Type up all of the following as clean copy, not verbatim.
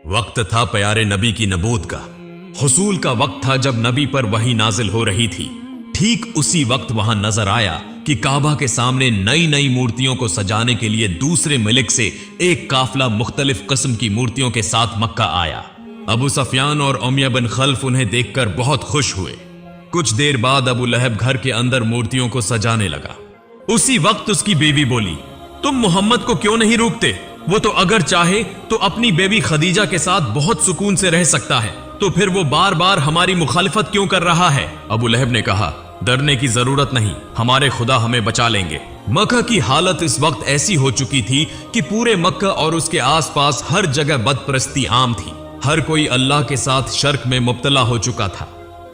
वक्त था प्यारे नबी की नबूत का। हुसूल का वक्त था जब नबी पर वही नाजिल हो रही थी। ठीक उसी वक्त वहां नजर आया कि काबा के सामने नई नई मूर्तियों को सजाने के लिए दूसरे मुल्क से एक काफिला मुख्तलिफ किस्म की मूर्तियों के साथ मक्का आया। अबू सफियान और उमैया बिन खल्फ उन्हें देखकर बहुत खुश हुए। कुछ देर बाद अबू लहब घर के अंदर मूर्तियों को सजाने लगा। उसी वक्त उसकी बीवी बोली, तुम मोहम्मद को क्यों नहीं रोकते? वो तो अगर चाहे तो अपनी बेबी खदीजा के साथ बहुत सुकून से रह सकता है, तो फिर वो बार बार हमारी मुखालिफत क्यों कर रहा है? अबू लहब ने कहा, डरने की जरूरत नहीं, हमारे खुदा हमें बचा लेंगे। मक्का की हालत इस वक्त ऐसी हो चुकी थी कि पूरे मक्का और उसके आसपास हर जगह बदपरस्ती आम थी। हर कोई अल्लाह के साथ शर्क में मुब्तला हो चुका था।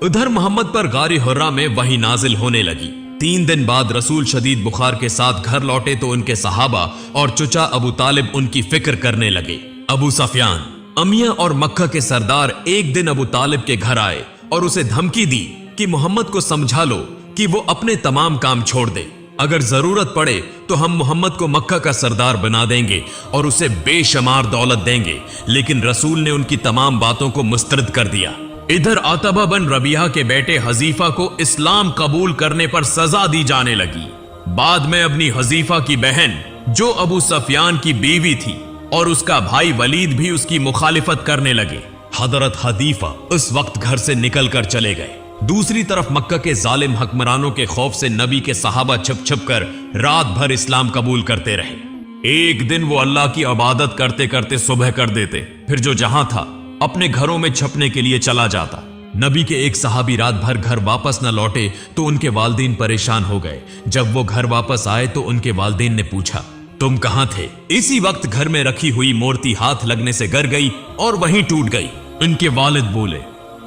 उधर मोहम्मद पर गारी हुर्रा में वही नाजिल होने लगी। 3 दिन बाद रसूल शदीद बुखार के साथ घर लौटे तो उनके सहाबा और चचा अबू तालिब उनकी फिक्र करने लगे। अबू सफियान, अमिया और मक्का के सरदार एक दिन अबू तालिब के घर आए और उसे धमकी दी कि मोहम्मद को समझा लो कि वो अपने तमाम काम छोड़ दे। अगर जरूरत पड़े तो हम मोहम्मद को मक्का का सरदार बना देंगे और उसे बेशुमार दौलत देंगे। लेकिन रसूल ने उनकी तमाम बातों को मुस्तरद कर दिया। इधर आतबा बिन रबिया के बेटे हजीफा को इस्लाम कबूल करने पर सजा दी जाने लगी। बाद में अपनी हजीफा की बहन जो अबू सफियान की बीवी थी और उसका भाई वलीद भी उसकी मुखालिफत करने लगे। हजरत हदीफा उस वक्त घर से निकल कर चले गए। दूसरी तरफ मक्का के जालिम हुक्मरानों के खौफ से नबी के सहाबा छुप छुप कर रात भर इस्लाम कबूल करते रहे। एक दिन वो अल्लाह की इबादत करते करते सुबह कर देते, फिर जो जहां था अपने घरों में छपने के लिए चला जाता। नबी के एक सहाबी रात भर घर वापस न लौटे तो उनके वालिदैन परेशान हो गए। जब वो घर वापस आए तो उनके वालिदैन ने पूछा, तुम कहां थे? इसी वक्त घर में रखी हुई मूर्ति हाथ लगने से गिर गई और वहीं टूट गई। उनके वालिद बोले,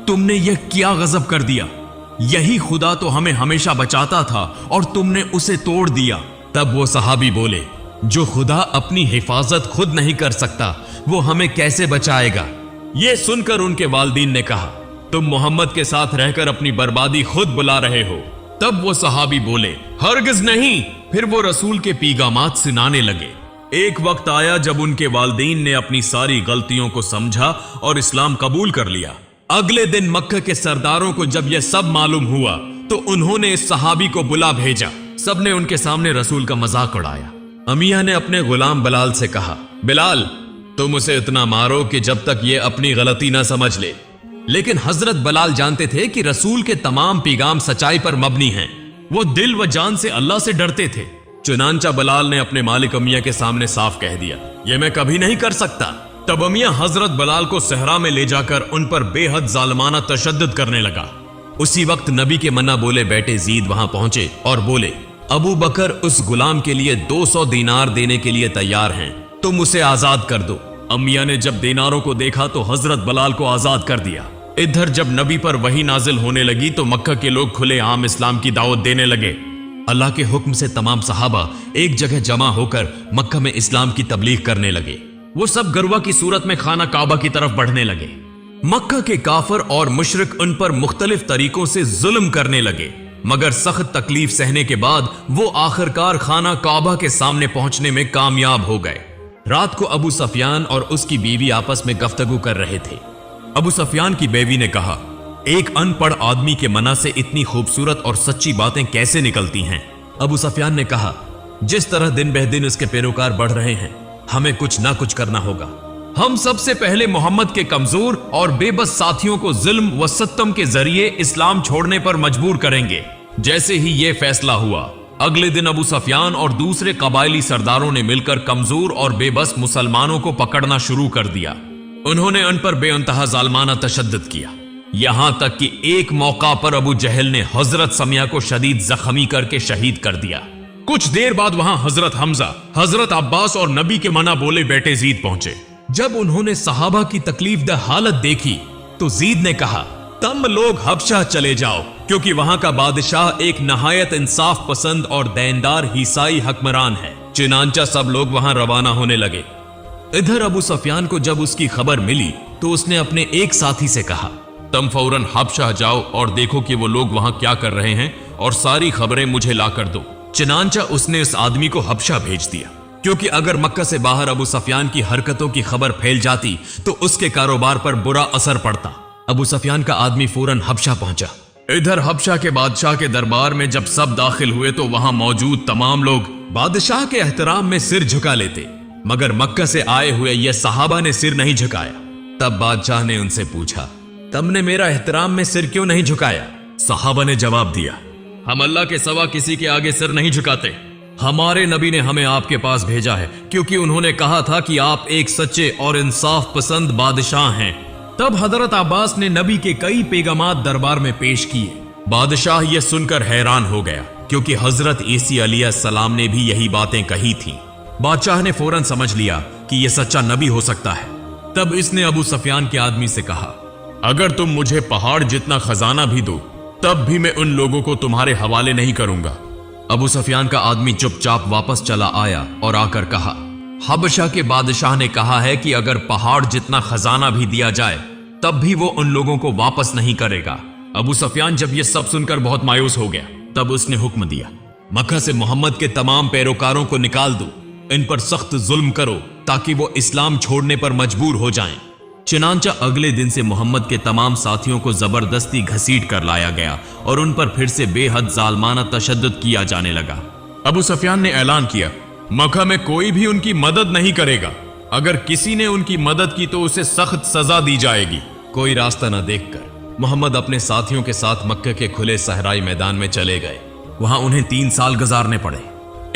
तुमने यह क्या गजब कर दिया? यही खुदा तो हमें हमेशा बचाता था और तुमने उसे तोड़ दिया। तब वो सहाबी बोले, जो खुदा अपनी हिफाजत खुद नहीं कर सकता वो हमें कैसे बचाएगा? ये सुनकर उनके वालिदैन ने कहा, तुम मोहम्मद के साथ रहकर अपनी बर्बादी खुद बुला रहे हो। तब वो सहाबी बोले, हरगिज नहीं। फिर वो रसूल के पीगामात सुनाने लगे। एक वक्त आया जब उनके वालिदैन ने अपनी सारी गलतियों को समझा और इस्लाम कबूल कर लिया। अगले दिन मक्का के सरदारों को जब यह सब मालूम हुआ तो उन्होंने इस सहाबी को बुला भेजा। सबने उनके सामने रसूल का मजाक उड़ाया। अमिया ने अपने गुलाम बिलाल से कहा, बिलाल तुम उसे इतना मारो कि जब तक ये अपनी गलती ना समझ ले। लेकिन हजरत बिलाल जानते थे कि रसूल के तमाम पैगाम सच्चाई पर मबनी हैं। वो दिल व जान से अल्लाह से डरते थे। चुनांचा बिलाल ने अपने मालिक अमिया के सामने साफ कह दिया, ये मैं कभी नहीं कर सकता। तब अमिया हजरत बिलाल को सहरा में ले जाकर उन पर बेहद जालिमाना तशद्दुद करने लगा। उसी वक्त नबी के मन्ना बोले बेटे जीद वहां पहुंचे और बोले, अबू बकर उस गुलाम के लिए 200 दीनार देने के लिए तैयार हैं, तुम उसे आजाद कर दो। अमिया ने जब दीनारों को देखा तो हजरत बिलाल को आजाद कर दिया। इधर जब नबी पर वही नाजिल होने लगी तो मक्का के लोग खुले आम इस्लाम की दावत देने लगे। अल्लाह के हुक्म से तमाम सहाबा एक जगह जमा होकर मक्का में इस्लाम की तबलीग करने लगे। वो सब गरवा की सूरत में खाना काबा की तरफ बढ़ने लगे। मक्का के काफिर और मुशरिक उन पर मुख्तलिफ तरीकों से जुल्म करने लगे, मगर सख्त तकलीफ सहने के बाद वो आखिरकार खाना काबा के सामने पहुंचने में कामयाब हो गए। रात को अबू सफियान और उसकी बीवी आपस में गफ्तगू कर रहे थे। अबू सफियान की बीवी ने कहा, एक अनपढ़ आदमी के मना से इतनी खूबसूरत और सच्ची बातें कैसे निकलती हैं? अबू सफियान ने कहा, जिस तरह दिन बह दिन इसके पैरोकार बढ़ रहे हैं, हमें कुछ ना कुछ करना होगा। हम सबसे पहले मोहम्मद के कमजोर और बेबस साथियों को जुल्म व सत्तम के जरिए इस्लाम छोड़ने पर मजबूर करेंगे। जैसे ही यह फैसला हुआ, अगले दिन अबू सफियान और दूसरे कबायली सरदारों ने मिलकर कमजोर और बेबस मुसलमानों को पकड़ना शुरू कर दिया। उन्होंने उन पर बेअंतहा जालिमाना तशद्दुद किया, यहां तक कि एक मौका पर अबू जहल ने हजरत समिया को शदीद जख्मी करके शहीद कर दिया। कुछ देर बाद वहां हजरत हमजा, हजरत अब्बास और नबी के मना बोले बेटे जीद पहुंचे। जब उन्होंने सहाबा की तकलीफदह हालत देखी तो जीद ने कहा, तुम लोग हबशा चले जाओ, क्योंकि वहां का बादशाह एक नहायत इंसाफ पसंद और दीनदार ईसाई हुक्मरान है। चुनांचा सब लोग वहां रवाना होने लगे। इधर अबू सफियान को जब उसकी खबर मिली तो उसने अपने एक साथी से कहा, तुम फौरन हबशा जाओ और देखो कि वो लोग वहां क्या कर रहे हैं और सारी खबरें मुझे ला कर दो। चुनांचा उसने उस आदमी को हबशा भेज दिया। क्योंकि अगर मक्का से बाहर अबू सफियान की हरकतों की खबर फैल जाती तो उसके कारोबार पर बुरा असर पड़ता। अबू सफियान का आदमी फौरन हबशा पहुंचा। इधर हबशा के बादशाह के दरबार में जब सब दाखिल हुए तो वहां मौजूद तमाम लोग बादशाह के एहतराम में सिर झुका लेते, मगर मक्का से आए हुए ये सहाबा ने सिर नहीं झुकाया। तब बादशाह ने उनसे पूछा, तुमने मेरा एहतराम में सिर क्यों नहीं झुकाया? सहाबा ने जवाब दिया, हम अल्लाह के सिवा किसी के आगे सिर नहीं झुकाते। हमारे नबी ने हमें आपके पास भेजा है क्योंकि उन्होंने कहा था कि आप एक सच्चे और इंसाफ पसंद बादशाह हैं। तब हजरत अब्बास ने नबी के कई पैगामात दरबार में पेश किए। बादशाह यह सुनकर हैरान हो गया क्योंकि हजरत ईसी अलैहिस्सलाम ने भी यही बातें कही थी। बादशाह ने फौरन समझ लिया कि यह सच्चा नबी हो सकता है। तब इसने अबू सफियान के आदमी से कहा, अगर तुम मुझे पहाड़ जितना खजाना भी दो तब भी मैं उन लोगों को तुम्हारे हवाले नहीं करूंगा। अबू सफियान का आदमी चुपचाप वापस चला आया और आकर कहा, हबशा के बादशाह ने कहा है कि अगर पहाड़ जितना खजाना भी दिया जाए तब भी वो उन लोगों को वापस नहीं करेगा। अबू सफियान जब ये सब सुनकर बहुत मायूस हो गया, तब उसने हुक्म दिया, मक्का से मोहम्मद के तमाम पैरोकारों को निकाल दो, इन पर सख्त जुल्म करो ताकि वो इस्लाम छोड़ने पर मजबूर हो जाएं। चुनांचा अगले दिन से मोहम्मद के तमाम साथियों को जबरदस्ती घसीट कर लाया गया और उन पर फिर से बेहद जालमाना तशद्दुद किया जाने लगा। अबू सफियान ने ऐलान किया, मक्का में कोई भी उनकी मदद नहीं करेगा। अगर किसी ने उनकी मदद की तो उसे सख्त सजा दी जाएगी। कोई रास्ता न देखकर मोहम्मद अपने साथियों के साथ मक्के के खुले सहराई मैदान में चले गए। वहां उन्हें 3 साल गुजारने पड़े।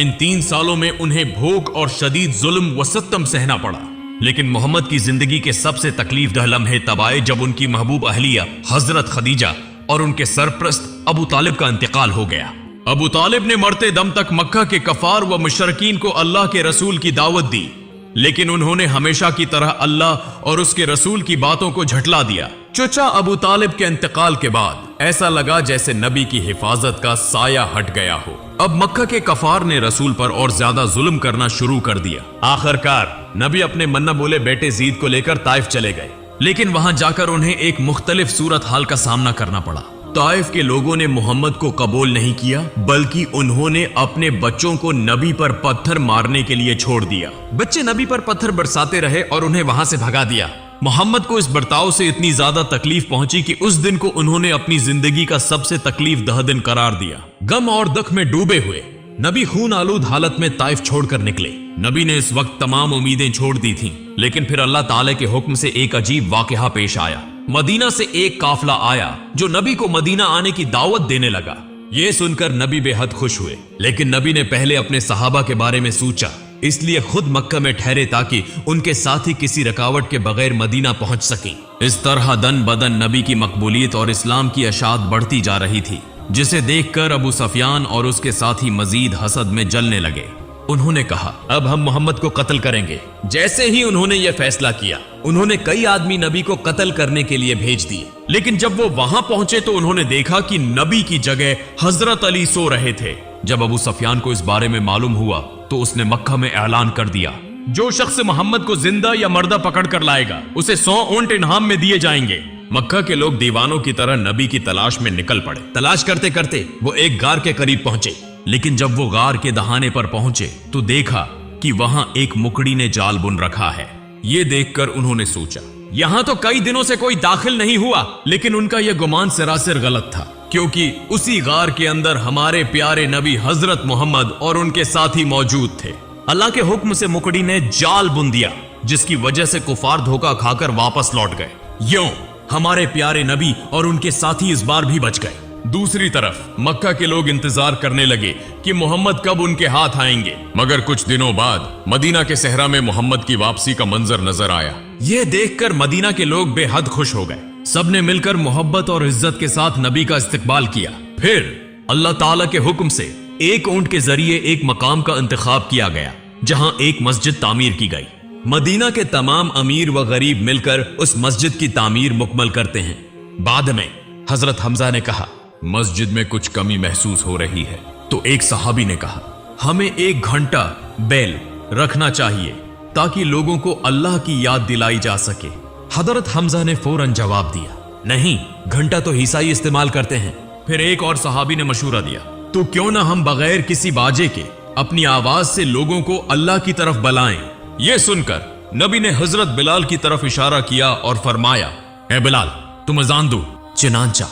इन 3 सालों में उन्हें भूख और शदीद जुल्म व सितम सहना पड़ा। लेकिन मोहम्मद की जिंदगी के सबसे तकलीफ दह लम्हे तब आए जब उनकी महबूब अहलिया हजरत खदीजा और उनके सरप्रस्त अबू तालिब का इंतकाल हो गया। अबू तालिब ने मरते दम तक मक्का के कफार व मुशरकीन को अल्लाह के रसूल की दावत दी, लेकिन उन्होंने हमेशा की तरह अल्लाह और उसके रसूल की बातों को झटला दिया। चचा अबू तालिब के इंतकाल के बाद ऐसा लगा जैसे नबी की हिफाजत का साया हट गया हो। अब मक्का के कफार ने रसूल पर और ज्यादा जुल्म करना शुरू कर दिया। आखिरकार नबी अपने मन्ना बोले बेटे जीद को लेकर ताइफ चले गए, लेकिन वहां जाकर उन्हें एक मुख्तलिफ सूरत हाल का सामना करना पड़ा। ताइफ के लोगों ने मोहम्मद को कबूल नहीं किया, बल्कि उन्होंने अपने बच्चों को नबी पर पत्थर मारने के लिए छोड़ दिया। बच्चे नबी पर पत्थर बरसाते रहे और उन्हें वहां से भगा दिया। मोहम्मद को इस बर्ताव से इतनी ज्यादा तकलीफ पहुंची कि उस दिन को उन्होंने अपनी जिंदगी का सबसे तकलीफ दह दिन करार दिया। गम और दुख में डूबे हुए नबी खून आलूद हालत में ताइफ छोड़कर निकले। नबी ने इस वक्त तमाम उम्मीदें छोड़ दी थीं, लेकिन फिर अल्लाह ताला के हुक्म से एक अजीब वाकया पेश आया। मदीना से एक काफिला आया जो नबी को मदीना आने की दावत देने लगा। ये सुनकर नबी बेहद खुश हुए, लेकिन नबी ने पहले अपने सहाबा के बारे में सोचा, इसलिए खुद मक्का में ठहरे ताकि उनके साथी किसी रुकावट के बगैर मदीना पहुंच सकें। इस तरह दन बदन नबी की मकबूलियत और इस्लाम की अशात बढ़ती जा रही थी, जिसे देखकर अबू सफियान और उसके साथी मजीद हसद में जलने लगे। उन्होंने कहा, अब हम मोहम्मद को कत्ल करेंगे। जैसे ही उन्होंने यह फैसला किया, उन्होंने कई आदमी नबी को कत्ल करने के लिए भेज दिए, लेकिन जब वो वहां पहुंचे तो उन्होंने देखा कि नबी की जगह हजरत अली सो रहे थे। जब अबू सफियान को इस बारे में मालूम हुआ तो उसने मक्का में ऐलान कर दिया, जो शख्स मोहम्मद को जिंदा या मर्दा पकड़ कर लाएगा उसे 100 ऊंट इनाम में दिए जाएंगे। मक्का के लोग दीवानों की तरह नबी की तलाश में निकल पड़े। तलाश करते करते वो एक गार के करीब पहुंचे, लेकिन जब वो गार के दहाने पर पहुंचे तो देखा कि वहां एक मुकड़ी ने जाल बुन रखा है। ये देखकर उन्होंने सोचा, यहां तो कई दिनों से कोई दाखिल नहीं हुआ, लेकिन उनका यह गुमान सरासर गलत था, क्योंकि उसी गार के अंदर हमारे प्यारे नबी हजरत मोहम्मद और उनके साथी मौजूद थे। अल्लाह के हुक्म से मुकड़ी ने जाल बुन दिया, जिसकी वजह से कुफार धोखा खाकर वापस लौट गए। यूं हमारे प्यारे नबी और उनके साथी इस बार भी बच गए। दूसरी तरफ मक्का के लोग इंतजार करने लगे कि मोहम्मद कब उनके हाथ आएंगे, मगर कुछ दिनों बाद मदीना के सहरा में मोहम्मद की वापसी का मंजर नजर आया। यह देखकर मदीना के लोग बेहद खुश हो गए। सबने मिलकर मोहब्बत और इज्जत के साथ नबी का इस्तकबाल किया। फिर अल्लाह ताला के हुक्म से एक ऊंट के जरिए एक मकाम का इंतखाब किया गया, जहां एक मस्जिद तामीर की गई। मदीना के तमाम अमीर व गरीब मिलकर उस मस्जिद की तामीर मुकम्मल करते हैं। बाद में हजरत हमजा ने कहा, मस्जिद में कुछ कमी महसूस हो रही है। तो एक सहाबी ने कहा, हमें 1 घंटा बेल रखना चाहिए ताकि लोगों को अल्लाह की याद दिलाई जा सके। हजरत हमजा ने फौरन जवाब दिया, नहीं, घंटा तो ईसाई इस्तेमाल करते हैं। फिर एक और सहाबी ने मशूरा दिया, तो क्यों ना हम बगैर किसी बाजे के अपनी आवाज से लोगों को अल्लाह की तरफ बुलाएं। यह सुनकर नबी ने हजरत बिलाल की तरफ इशारा किया और फरमाया, ए बिलाल, तुम अजान दो। चुनांचा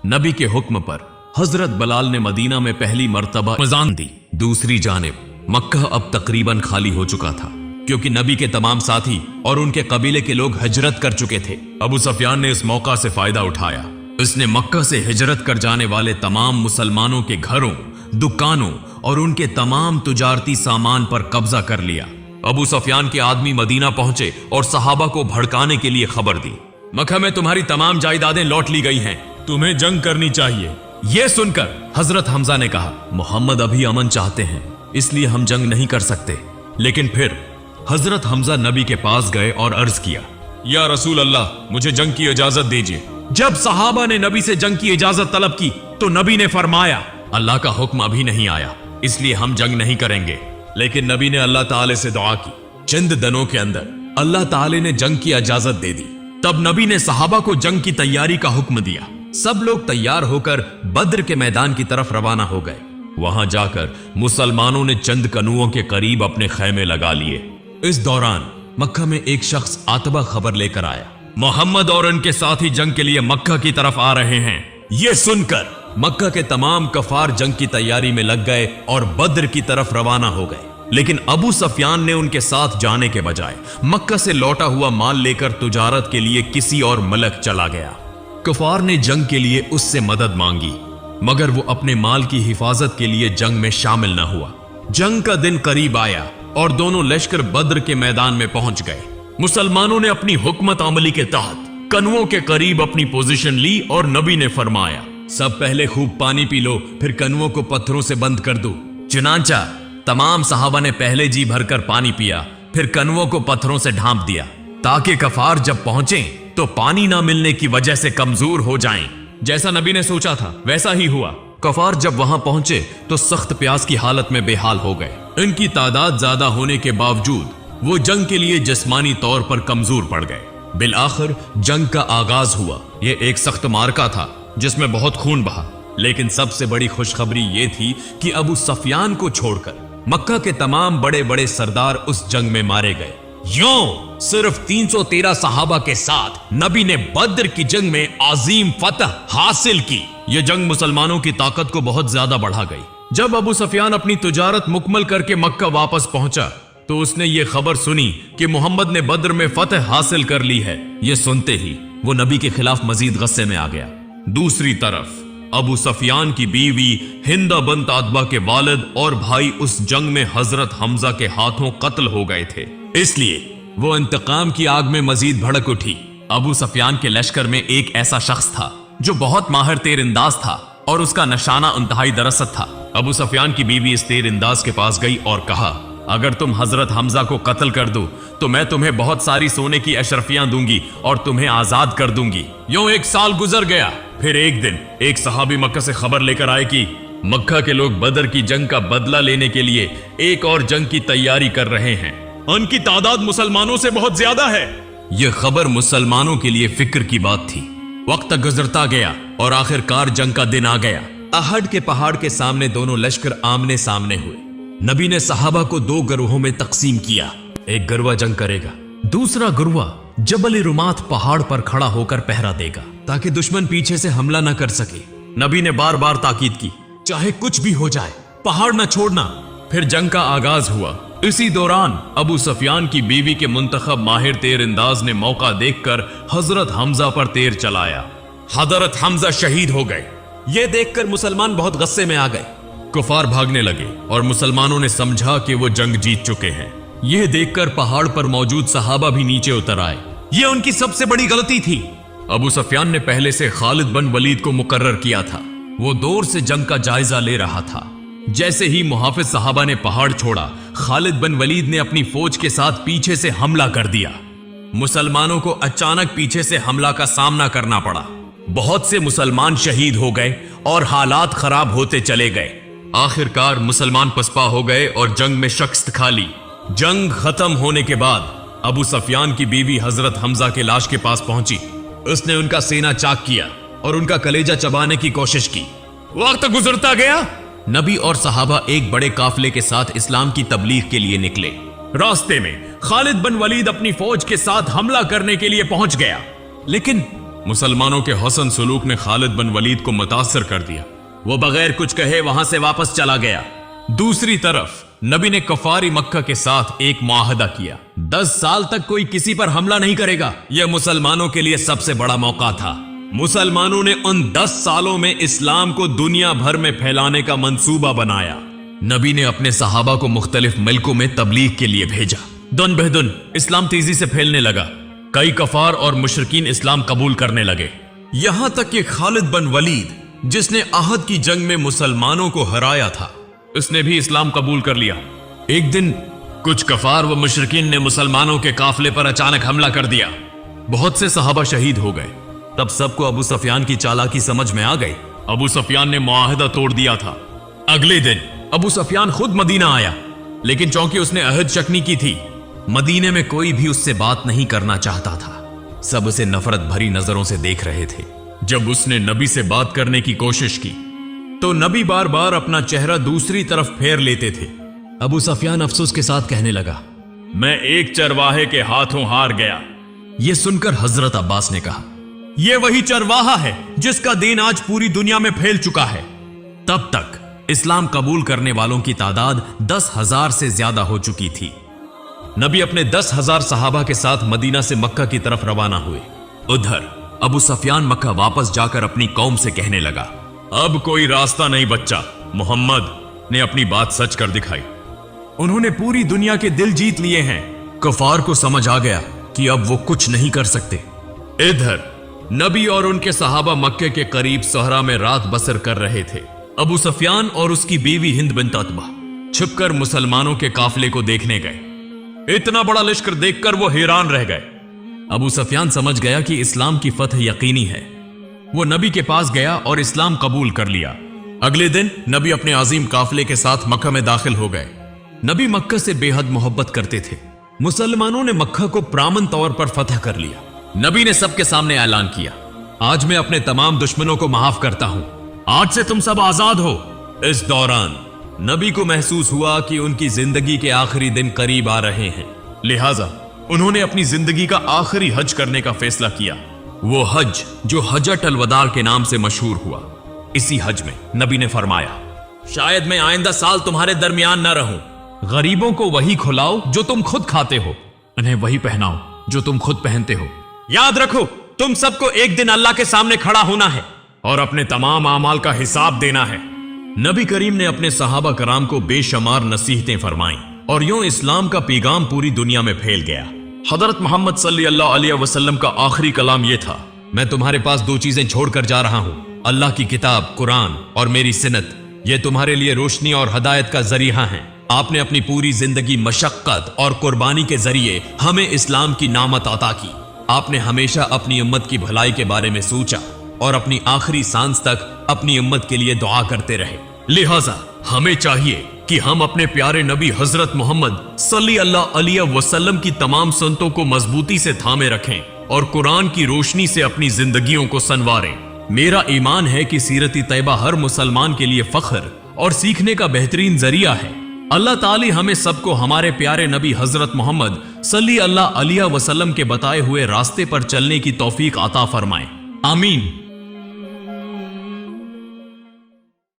नबी के हुक्म पर हजरत बिलाल ने मदीना में पहली मर्तबा अजान दी। दूसरी जानिब मक्का अब तकरीबन खाली हो चुका था, क्योंकि नबी के तमाम साथी और उनके कबीले के लोग हिजरत कर चुके थे। अबू सुफियान ने इस मौका से फायदा उठाया। उसने मक्का से हिजरत कर जाने वाले तमाम मुसलमानों के घरों, दुकानों और उनके तमाम तुजारती सामान पर कब्जा कर लिया। अबू सुफियान के आदमी मदीना पहुंचे और सहाबा को भड़काने के लिए खबर दी, मक्का में तुम्हारी तमाम जायदादें लौट ली गई हैं, तुम्हें जंग करनी चाहिए। यह सुनकर हजरत हमजा ने कहा, मोहम्मद अभी अमन चाहते हैं, इसलिए हम जंग नहीं कर सकते। लेकिन फिर हजरत हमजा नबी के पास गए और अर्ज किया, या रसूल अल्लाह, मुझे जंग की इजाजत दीजिए। जब सहाबा ने नबी से जंग की इजाजत तलब की तो नबी ने फरमाया, अल्लाह का हुक्म अभी नहीं आया, इसलिए हम जंग नहीं करेंगे। लेकिन नबी ने अल्लाह ताले से दुआ की। चंद दिनों के अंदर अल्लाह ताले ने जंग की इजाजत दे दी। तब नबी ने सहाबा को जंग की तैयारी का हुक्म दिया। सब लोग तैयार होकर बद्र के मैदान की तरफ रवाना हो गए। वहां जाकर मुसलमानों ने चंद कनुओं के करीब अपने खैमे लगा लिए। इस दौरान मक्का में एक शख्स आतबा खबर लेकर आया, मोहम्मद और उनके साथी जंग के लिए मक्का की तरफ आ रहे हैं। यह सुनकर मक्का के तमाम कफार जंग की तैयारी में लग गए और बद्र की तरफ रवाना हो गए। लेकिन अबू सुफियान ने उनके साथ जाने के बजाय मक्का से लौटा हुआ माल लेकर तुजारत के लिए किसी और मुल्क चला गया। कफार ने जंग के लिए उससे मदद मांगी, मगर वो अपने माल की हिफाजत के लिए जंग में शामिल न हुआ। जंग का दिन करीब आया और दोनों लश्कर बद्र के मैदान में पहुंच गए। मुसलमानों ने अपनी हुकमत अमली के तहत कनुओं के करीब अपनी पोजीशन ली और नबी ने फरमाया, सब पहले खूब पानी पी लो, फिर कनुओं को पत्थरों से बंद कर दो। चुनांचा तमाम सहाबा ने पहले जी भरकर पानी पिया, फिर कनुओं को पत्थरों से ढांप दिया, ताकि कफार जब पहुंचे तो पानी ना मिलने की वजह से कमजोर हो जाएं। जैसा नबी ने सोचा था वैसा ही हुआ। कफार जब वहां पहुंचे तो सख्त प्यास की हालत में बेहाल हो गए। इनकी तादाद ज्यादा होने के बावजूद वो जंग के लिए जिस्मानी तौर पर कमजोर पड़ गए। बिल आखिर जंग का आगाज हुआ। यह एक सख्त मार्का था जिसमें बहुत खून बहा। लेकिन सबसे बड़ी खुशखबरी यह थी कि अबू सुफियान को छोड़कर मक्का के तमाम बड़े बड़े सरदार उस जंग में मारे गए। यूं सिर्फ 313 सहाबा के साथ नबी ने बद्र की जंग में अजीम फतह हासिल की। यह जंग मुसलमानों की ताकत को बहुत ज्यादा बढ़ा गई। जब अबू सुफियान अपनी तुजारत मुकम्मल करके मक्का वापस पहुंचा तो उसने ये खबर सुनी कि मोहम्मद ने बद्र में फतह हासिल कर ली है। यह सुनते ही वो नबी के खिलाफ मजीद गुस्से में आ गया। दूसरी तरफ अबू सुफियान की बीवी हिंदा बंत अतबा के वालिद और भाई उस जंग में हजरत हमजा के हाथों कत्ल हो गए थे, इसलिए वो इंतकाम की आग में मजीद भड़क उठी। अबू सुफियान के लश्कर में एक ऐसा शख्स था जो बहुत माहिर तीरंदाज था और उसका निशाना इंतहाई दरअसत था। अबू सुफियान की बीवी इस तीरंदाज के पास गई और कहा, अगर तुम हजरत हमजा को कत्ल कर दो तो मैं तुम्हें बहुत सारी सोने की अशरफियां दूंगी और तुम्हें आजाद कर दूंगी। यूं 1 साल गुजर गया। फिर एक दिन एक सहाबी मक्का से खबर लेकर आए कि मक्का के लोग बदर की जंग का बदला लेने के लिए एक और जंग की तैयारी कर रहे हैं। उनकी तादाद मुसलमानों से बहुत ज्यादा है। यह खबर मुसलमानों के लिए फिक्र की बात थी। वक्त गुजरता गया और आखिरकार जंग का दिन आ गया। अहद के पहाड़ के सामने दोनों लश्कर आमने सामने हुए। नबी ने सहाबा को 2 गिरोहों में तकसीम किया। एक गिरवा जंग करेगा, दूसरा गिरवा जबल रुमात पहाड़ पर खड़ा होकर पहरा देगा ताकि दुश्मन पीछे से हमला न कर सके। नबी ने बार बार ताकीद की, चाहे कुछ भी हो जाए पहाड़ न छोड़ना। फिर जंग का आगाज हुआ। इसी दौरान अबू सुफियान की बीवी के मुंतखब माहिर तीरंदाज ने मौका देखकर हजरत हमजा पर तीर चलाया। हजरत हमजा शहीद हो गए। यह देखकर मुसलमान बहुत गुस्से में आ गए। कुफार भागने लगे और मुसलमानों ने समझा कि वो जंग जीत चुके हैं। यह देखकर पहाड़ पर मौजूद सहाबा भी नीचे उतर आए। यह उनकी सबसे बड़ी गलती थी। अबू सुफियान ने पहले से खालिद बिन वलीद को मुकर्रर किया था। वो दूर से जंग का जायजा ले रहा था। जैसे ही मुहाफिज सहाबा ने पहाड़ छोड़ा, खालिद बिन वलीद ने अपनी फौज के साथ पीछे से हमला कर दिया। मुसलमानों को अचानक पीछे से हमला का सामना करना पड़ा। बहुत से मुसलमान शहीद हो गए और हालात खराब होते चले गए। आखिरकार मुसलमान पसपा हो गए और जंग में शिकस्त खा ली। जंग खत्म होने के बाद अबू सुफियान की बीवी हजरत हमजा के लाश के पास पहुंची। उसने उनका सीना चाक किया और उनका कलेजा चबाने की कोशिश की। वक्त गुजरता गया नबी और सहाबा एक बड़े काफले के साथ इस्लाम की तबलीग के लिए निकले। रास्ते में खालिद बिन वलीद अपनी फौज के साथ हमला करने के लिए पहुंच गया, लेकिन मुसलमानों के हसन सलूक ने खालिद बिन वलीद को मुतासर कर दिया। वो बगैर कुछ कहे वहां से वापस चला गया। दूसरी तरफ नबी ने कफारी मक्का के साथ एक मुआहदा किया, 10 साल तक कोई किसी पर हमला नहीं करेगा। यह मुसलमानों के लिए सबसे बड़ा मौका था। मुसलमानों ने उन 10 सालों में इस्लाम को दुनिया भर में फैलाने का मंसूबा बनाया। नबी ने अपने सहाबा को मुख्तलिफ मुल्कों में तबलीग के लिए भेजा। दिन बहदुन इस्लाम तेजी से फैलने लगा। कई कफार और मुशरिकीन इस्लाम कबूल करने लगे, यहां तक कि खालिद बिन वलीद, जिसने अहद की जंग में मुसलमानों को हराया था, उसने भी इस्लाम कबूल कर लिया। एक दिन कुछ कफार व मुशरिकीन ने मुसलमानों के काफले पर अचानक हमला कर दिया। बहुत से सहाबा शहीद हो गए। तब सबको अबू सफियान की चालाकी समझ में आ गई। अबू सफियान ने मुआहदा तोड़ दिया था। अगले दिन अबू सफियान खुद मदीना आया, लेकिन चूंकि उसने अहद चकनी की थी, मदीने में कोई भी उससे बात नहीं करना चाहता था। सब उसे नफरत भरी नजरों से देख रहे थे। जब उसने नबी से बात करने की कोशिश की तो नबी बार बार अपना चेहरा दूसरी तरफ फेर लेते थे। अबू सफियान अफसोस के साथ कहने लगा, मैं एक चरवाहे के हाथों हार गया। यह सुनकर हजरत अब्बास ने कहा, यह वही चरवाहा है जिसका दीन आज पूरी दुनिया में फैल चुका है। तब तक इस्लाम कबूल करने वालों की तादाद 10,000 से ज्यादा हो चुकी थी। नबी अपने 10,000 सहाबा के साथ मदीना से मक्का की तरफ रवाना हुए। उधर अबू सफियान मक्का वापस जाकर अपनी कौम से कहने लगा, अब कोई रास्ता नहीं बच्चा। मोहम्मद ने अपनी बात सच कर दिखाई। उन्होंने पूरी दुनिया के दिल जीत लिए हैं। कफार को समझ आ गया कि अब वो कुछ नहीं कर सकते। इधर नबी और उनके सहाबा मक्के के करीब सहरा में रात बसर कर रहे थे। अबू सफियान और उसकी बीवी हिंद बिन्त उतबा छुपकर मुसलमानों के काफले को देखने गए। इतना बड़ा लश्कर देखकर वो हैरान रह गए। अबू सफियान समझ गया कि इस्लाम की फतह यकीनी है। वो नबी के पास गया और इस्लाम कबूल कर लिया। अगले दिन नबी अपने अजीम काफले के साथ मक्का में दाखिल हो गए। नबी मक्का से बेहद मोहब्बत करते थे। मुसलमानों ने मक्का को प्रामन तौर पर फतह कर लिया। नबी ने सबके सामने ऐलान किया, आज मैं अपने तमाम दुश्मनों को माफ करता हूं। आज से तुम सब आजाद हो। इस दौरान नबी को महसूस हुआ कि उनकी जिंदगी के आखिरी दिन करीब आ रहे हैं। लिहाजा उन्होंने अपनी जिंदगी का आखिरी हज करने का फैसला किया। वो हज जो हजत अल वदा के नाम से मशहूर हुआ। इसी हज में नबी ने फरमाया, शायद मैं आइंदा साल तुम्हारे दरमियान न रहूं। गरीबों को वही खिलाओ जो तुम खुद खाते हो, उन्हें वही पहनाओ जो तुम खुद पहनते हो। याद रखो, तुम सबको एक दिन अल्लाह के सामने खड़ा होना है और अपने तमाम आमाल का हिसाब देना है। नबी करीम ने अपने सहाबा कराम को बेशुमार नसीहतें फरमाईं और यूं इस्लाम का पैगाम पूरी दुनिया में फैल गया। हजरत मोहम्मद सल्लल्लाहु अलैहि वसल्लम का आखिरी कलाम यह था, मैं तुम्हारे पास 2 चीजें छोड़कर जा रहा हूं, अल्लाह की किताब कुरान और मेरी सिनत। ये तुम्हारे लिए रोशनी और हदायत का जरिया है। आपने अपनी पूरी जिंदगी मशक्कत और कुर्बानी के जरिए हमें इस्लाम की नामत अता की। आपने हमेशा अपनी उम्मत की भलाई के बारे में सोचा और अपनी आखिरी सांस तक अपनी उम्मत के लिए दुआ करते रहे। लिहाजा हमें चाहिए कि हम अपने प्यारे नबी हजरत मोहम्मद सल्लल्लाहु अलैहि वसल्लम की तमाम सुन्नतों को मजबूती से थामे रखें और कुरान की रोशनी से अपनी जिंदगियों को संवारें। मेरा ईमान है कि सीरत तैयबा हर मुसलमान के लिए फख्र और सीखने का बेहतरीन जरिया है। अल्लाह ताली हमें सबको हमारे प्यारे नबी हजरत मोहम्मद सल्लल्लाहु अलैहि वसल्लम के बताए हुए रास्ते पर चलने की तौफीक अता फरमाए। आमीन।